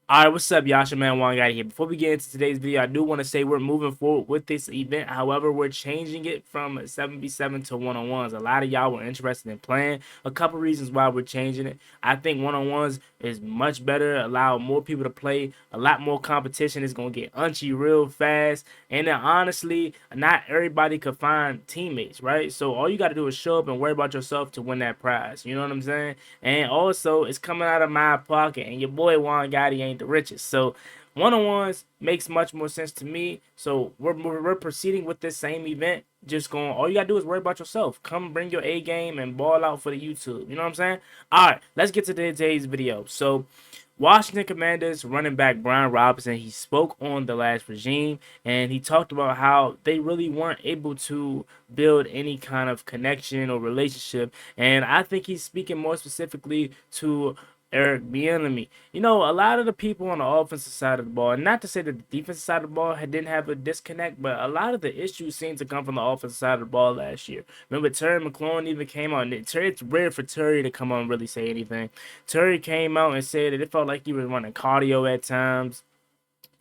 Alright, what's up, Yasha Man Wong Gotti here. Before we get into today's video, I do want to say we're moving forward with this event. However, we're changing it from 7v7 to one-on-ones. A lot of y'all were interested in playing. A couple reasons why we're changing it. I think one-on-ones is much better, allow more people to play, a lot more competition. Is going to get unchy real fast. And then honestly, not everybody could find teammates, right? So all you got to do is show up and worry about yourself to win that prize. You know what I'm saying? And also, it's coming out of my pocket, and your boy Juan Gotti ain't the richest. So one-on-ones makes much more sense to me. So we're proceeding with this same event. Just going, all you gotta do is worry about yourself. Come bring your A game and ball out for the YouTube. You know what I'm saying? All right, let's get to today's video. So Washington Commanders running back Brian Robinson, he spoke on the last regime, and he talked about how they really weren't able to build any kind of connection or relationship. And I think he's speaking more specifically to Eric Bieniemy. You know, a lot of the people on the offensive side of the ball, and not to say that the defensive side of the ball didn't have a disconnect, but a lot of the issues seem to come from the offensive side of the ball last year. Remember, Terry McLaurin even came out, and it's rare for Terry to come out and really say anything. Terry came out and said that it felt like he was running cardio at times.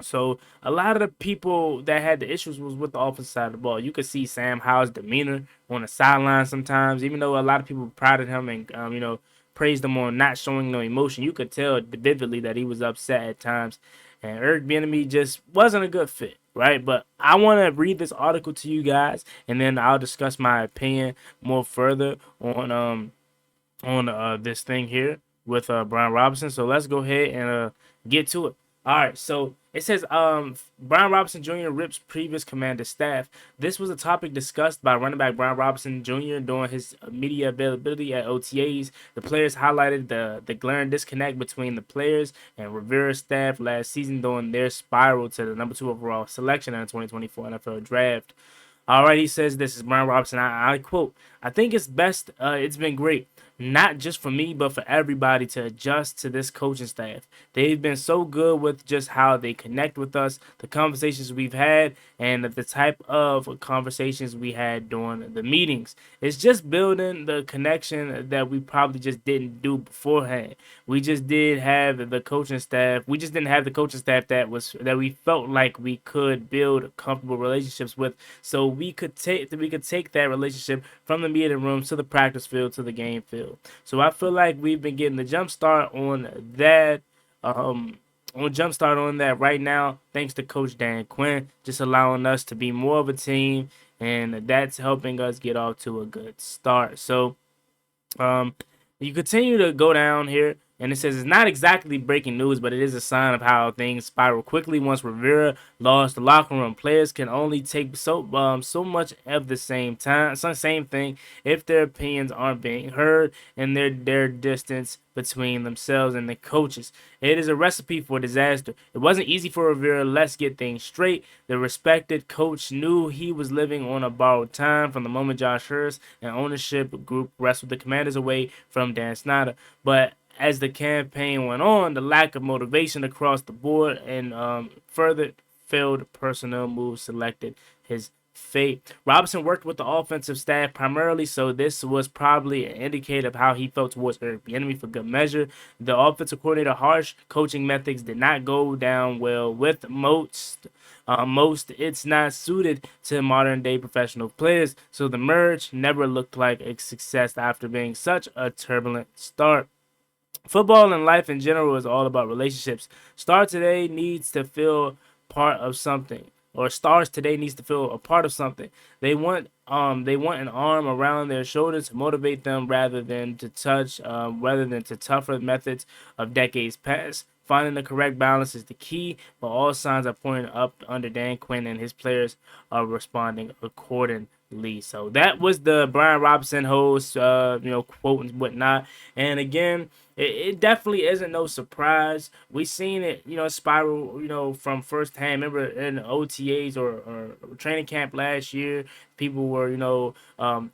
So a lot of the people that had the issues was with the offensive side of the ball. You could see Sam Howell's demeanor on the sideline sometimes, even though a lot of people prided him and praised him on not showing no emotion. You could tell vividly that he was upset at times, and Eric Bieniemy just wasn't a good fit, right? But I want to read this article to you guys, and then I'll discuss my opinion more further on this thing here with Brian Robinson. So let's go ahead and get to it. All right, so it says Brian Robinson Jr. rips previous commander staff. This was a topic discussed by running back Brian Robinson Jr. during his media availability at OTAs. The players highlighted the glaring disconnect between the players and Rivera's staff last season during their spiral to the number 2 overall selection in the 2024 NFL Draft. All right, he says this is Brian Robinson. I quote, I think it's best, it's been great, not just for me, but for everybody to adjust to this coaching staff. They've been so good with just how they connect with us, the conversations we've had, and the type of conversations we had during the meetings. It's just building the connection that we probably just didn't do beforehand. We just did have the coaching staff. We just didn't have the coaching staff that we felt like we could build comfortable relationships with. So we could take that relationship from the meeting room to the practice field to the game field. So I feel like we've been getting the jump start on that. On jump start on that right now, thanks to Coach Dan Quinn, just allowing us to be more of a team, and that's helping us get off to a good start. So um, you continue to go down here, and it says it's not exactly breaking news, but it is a sign of how things spiral quickly. Once Rivera lost the locker room, players can only take so much of the same time, same thing, if their opinions aren't being heard and their distance between themselves and the coaches. It is a recipe for disaster. It wasn't easy for Rivera. Let's get things straight. The respected coach knew he was living on a borrowed time from the moment Josh Hurst and ownership group wrestled the Commanders away from Dan Snyder. But as the campaign went on, the lack of motivation across the board and further failed personnel moves selected his fate. Robinson worked with the offensive staff primarily, so this was probably an indicator of how he felt towards Eric Bieniemy for good measure. The offensive coordinator harsh coaching methods did not go down well with most. It's not suited to modern day professional players, so the merge never looked like a success after being such a turbulent start. Football and life in general is all about relationships. Star today needs to feel part of something, or stars today needs to feel a part of something. They want an arm around their shoulders to motivate them rather than to tougher methods of decades past. Finding the correct balance is the key, but all signs are pointing up under Dan Quinn, and his players are responding accordingly. So that was the Brian Robinson host, quote and whatnot. And again, it definitely isn't no surprise. We seen it, spiral, from firsthand. Remember in OTAs or training camp last year, people were,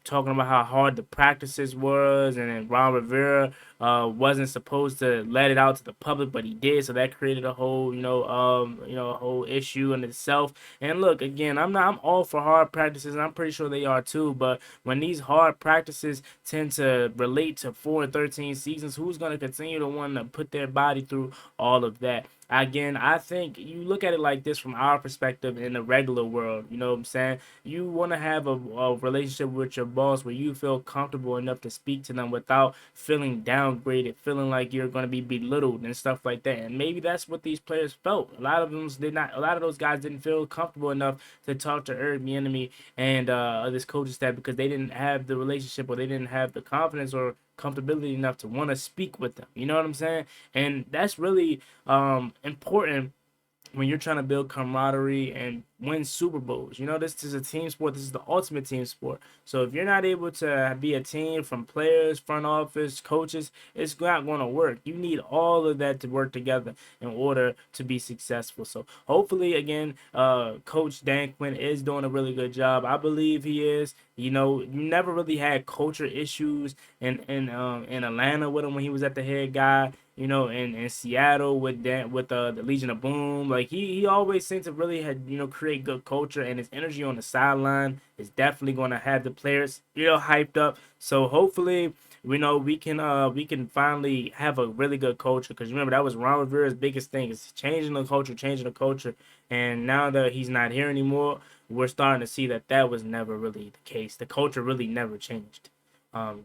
talking about how hard the practices was, and then Ron Rivera wasn't supposed to let it out to the public, but he did. So that created a whole, a whole issue in itself. And look, again, I'm all for hard practices, and I'm pretty sure they are too. But when these hard practices tend to relate to 4 and 13 seasons, who's going to continue to want to put their body through all of that? Again, I think you look at it like this from our perspective in the regular world. You know what I'm saying? You want to have a relationship with your boss where you feel comfortable enough to speak to them without feeling downgraded, feeling like you're going to be belittled and stuff like that. And maybe that's what these players felt. A lot of them did not. A lot of those guys didn't feel comfortable enough to talk to Eric Bieniemy and this coaching staff because they didn't have the relationship or they didn't have the confidence or comfortability enough to want to speak with them. You know what I'm saying? And that's really important when you're trying to build camaraderie and win Super Bowls. You know, this is a team sport. This is the ultimate team sport. So if you're not able to be a team from players, front office, coaches, it's not going to work. You need all of that to work together in order to be successful. So hopefully, again, Coach Dan Quinn is doing a really good job. I believe he is. You know, you never really had culture issues in Atlanta with him when he was at the head guy. You know, in Seattle with the Legion of Boom, like he always seems to really had create good culture, and his energy on the sideline is definitely going to have the players hyped up. So hopefully, we can finally have a really good culture, because remember that was Ron Rivera's biggest thing, is changing the culture, and now that he's not here anymore, we're starting to see that was never really the case. The culture really never changed.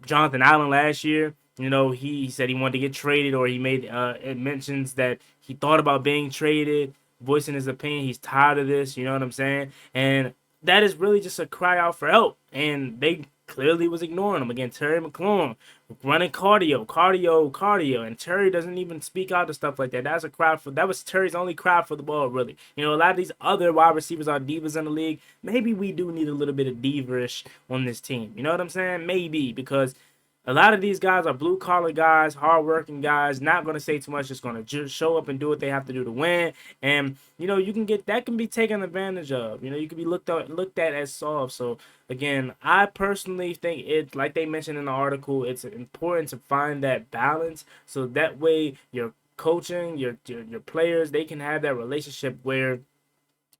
Jonathan Allen last year, he said he wanted to get traded, or he made it mentions that he thought about being traded, voicing his opinion. He's tired of this, you know what I'm saying? And that is really just a cry out for help. And they clearly was ignoring him. Again, Terry McLaurin running cardio, and Terry doesn't even speak out to stuff like that. That was Terry's only cry for the ball, really. A lot of these other wide receivers are divas in the league. Maybe we do need a little bit of diva-ish on this team. You know what I'm saying? Maybe, because a lot of these guys are blue-collar guys, hard-working guys, not going to say too much, just going to just show up and do what they have to do to win. And, you can get that can be taken advantage of. You can be looked at as soft. So, again, I personally think it, like they mentioned in the article, it's important to find that balance, so that way your coaching, your players, they can have that relationship where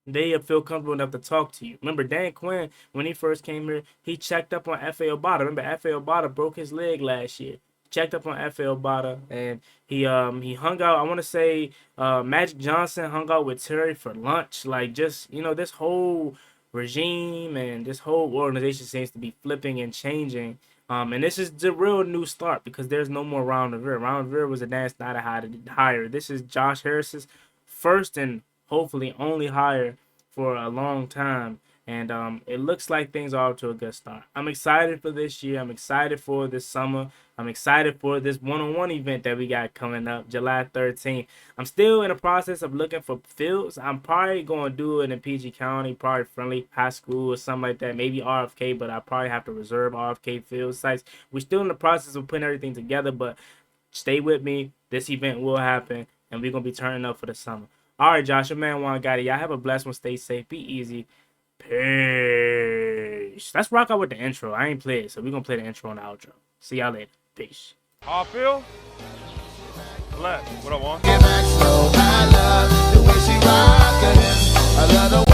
they feel comfortable enough to talk to you. Remember, Dan Quinn, when he first came here, he checked up on F.A. Obata. Remember, F.A. Obata broke his leg last year. Checked up on F.A. Obata, and he hung out. I want to say Magic Johnson hung out with Terry for lunch. Like, just, this whole regime and this whole organization seems to be flipping and changing. And this is the real new start, because there's no more Ron Rivera. Ron Rivera was a dance not a hire. This is Josh Harris's first and hopefully only hire for a long time, and it looks like things are off to a good start. I'm excited for this year. I'm excited for this summer. I'm excited for this one-on-one event that we got coming up July 13th. I'm still in the process of looking for fields. I'm probably going to do it in PG County, probably Friendly High School or something like that, maybe RFK, but I probably have to reserve RFK field sites. We're still in the process of putting everything together, but stay with me. This event will happen, and we're going to be turning up for the summer. All right, Josh, your man Juan Gotti. Y'all have a blessed one. Stay safe. Be easy. Peace. Let's rock out with the intro. I ain't played, so we're going to play the intro and the outro. See y'all later. Peace. How I feel? Blessed. What I want? I love the way she rockin'. I love the